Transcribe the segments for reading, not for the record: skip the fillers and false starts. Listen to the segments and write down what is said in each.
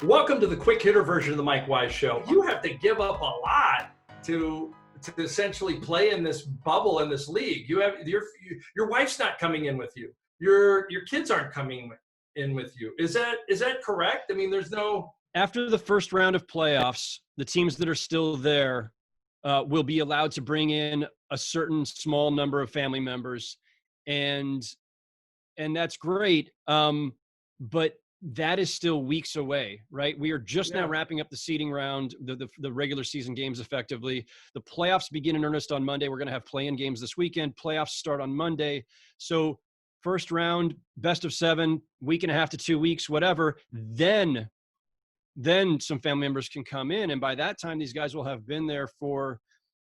Welcome to the quick hitter version of the Mike Wise Show. You have to give up a lot to essentially play in this bubble in this league. You have your wife's not coming in with you. Your kids aren't coming in with you. Is that correct? I mean, there's no. After the first round of playoffs, the teams that are still there will be allowed to bring in a certain small number of family members, and that's great. But that is still weeks away, right? We are just now wrapping up the seeding round, the regular season games effectively. The playoffs begin in earnest on Monday. We're going to have play-in games this weekend. Playoffs start on Monday. So first round, best of 7, week and a half to 2 weeks, whatever. Then some family members can come in. And by that time, these guys will have been there for,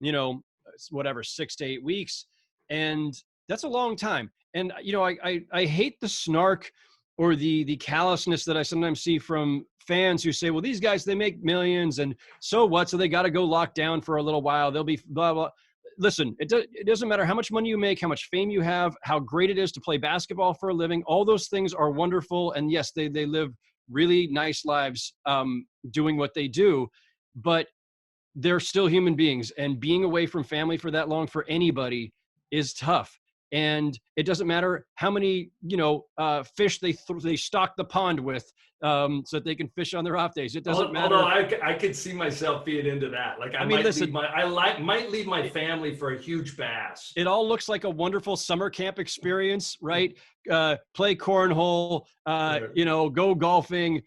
6 to 8 weeks. And that's a long time. And, I hate the snark or the callousness that I sometimes see from fans who say, well, these guys, they make millions and so what? So they got to go locked down for a little while. They'll be blah, blah. Listen, it doesn't matter how much money you make, how much fame you have, how great it is to play basketball for a living. All those things are wonderful. And yes, they live really nice lives doing what they do, but they're still human beings. And being away from family for that long for anybody is tough. And it doesn't matter how many, fish they stock the pond with so that they can fish on their off days. It doesn't matter. Although I could see myself being into that. Like I might leave my family for a huge bass. It all looks like a wonderful summer camp experience, right? Play cornhole, go golfing,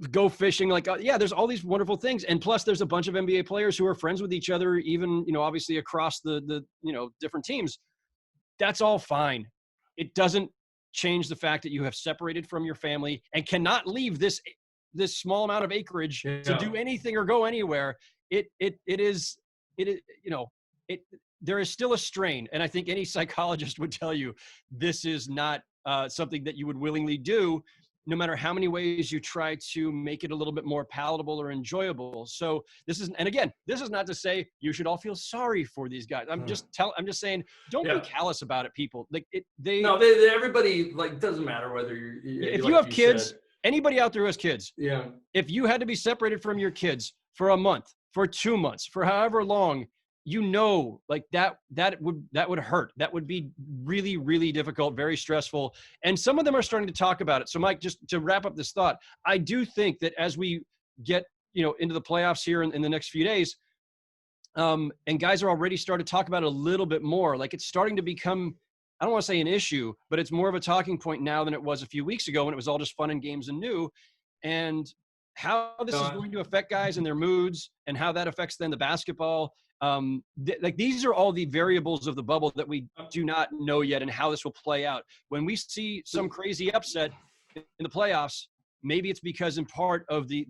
go fishing. There's all these wonderful things. And plus there's a bunch of NBA players who are friends with each other, even, obviously across the different teams. That's all fine. It doesn't change the fact that you have separated from your family and cannot leave this small amount of acreage to do anything or go anywhere. There is still a strain. And I think any psychologist would tell you this is not something that you would willingly do, no matter how many ways you try to make it a little bit more palatable or enjoyable. So this is not to say you should all feel sorry for these guys. I'm just saying, don't be callous about it, people. Everybody, doesn't matter whether if you have kids, anybody out there who has kids, if you had to be separated from your kids for a month, for 2 months, for however long, that would hurt. That would be really, really difficult, very stressful. And some of them are starting to talk about it. So Mike, just to wrap up this thought, I do think that as we get, into the playoffs here in the next few days, and guys are already starting to talk about it a little bit more, like it's starting to become, I don't want to say an issue, but it's more of a talking point now than it was a few weeks ago when it was all just fun and games and new. And how this is going to affect guys and their moods and how that affects then the basketball. These are all the variables of the bubble that we do not know yet and how this will play out. When we see some crazy upset in the playoffs, maybe it's because in part of the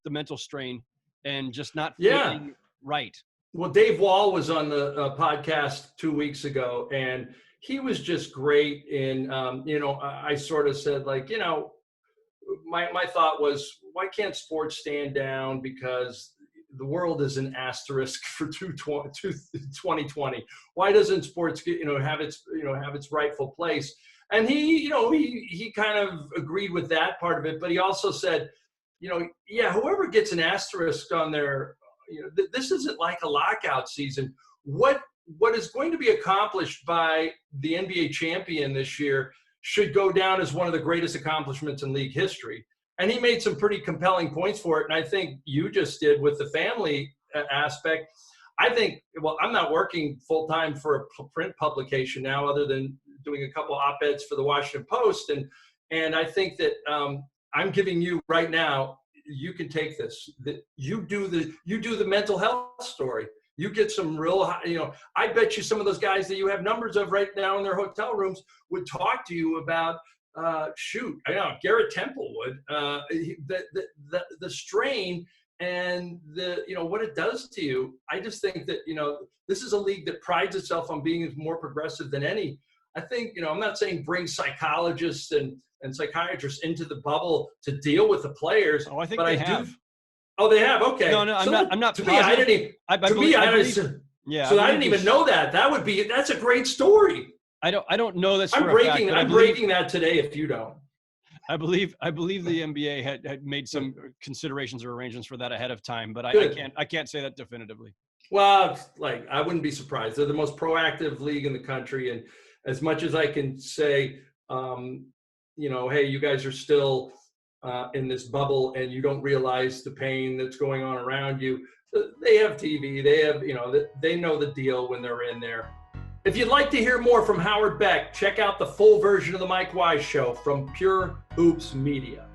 mental strain and just not feeling right. Well, Dave Wall was on the podcast 2 weeks ago, and he was just great in, I sort of said, my thought was, why can't sports stand down? Because the world is an asterisk for 2020. Why doesn't sports have its rightful place? And he kind of agreed with that part of it, but he also said, whoever gets an asterisk on their, this isn't like a lockout season. What is going to be accomplished by the NBA champion this year should go down as one of the greatest accomplishments in league history. And he made some pretty compelling points for it. And I think you just did with the family aspect. I think, I'm not working full time for a print publication now, other than doing a couple op-eds for the Washington Post. And I think that I'm giving you right now, you can take this, that you do the mental health story. You get some real, I bet you some of those guys that you have numbers of right now in their hotel rooms would talk to you about, I know Garrett Temple would, the strain and what it does to you. I just think that, this is a league that prides itself on being more progressive than any. I think, I'm not saying bring psychologists and psychiatrists into the bubble to deal with the players. Oh, I think they have. Oh, they have. Okay. No, I'm not. To me, I didn't even. So I didn't even know that. That's a great story. I don't know that. I'm breaking that today if you don't. I believe the NBA had made some considerations or arrangements for that ahead of time, but Good. I can't say that definitively. Well, like I wouldn't be surprised. They're the most proactive league in the country, and as much as I can say, hey, you guys are still in this bubble, and you don't realize the pain that's going on around you. They have TV. They have, they know the deal when they're in there. If you'd like to hear more from Howard Beck, check out the full version of the Mike Wise Show from Pure Hoops Media.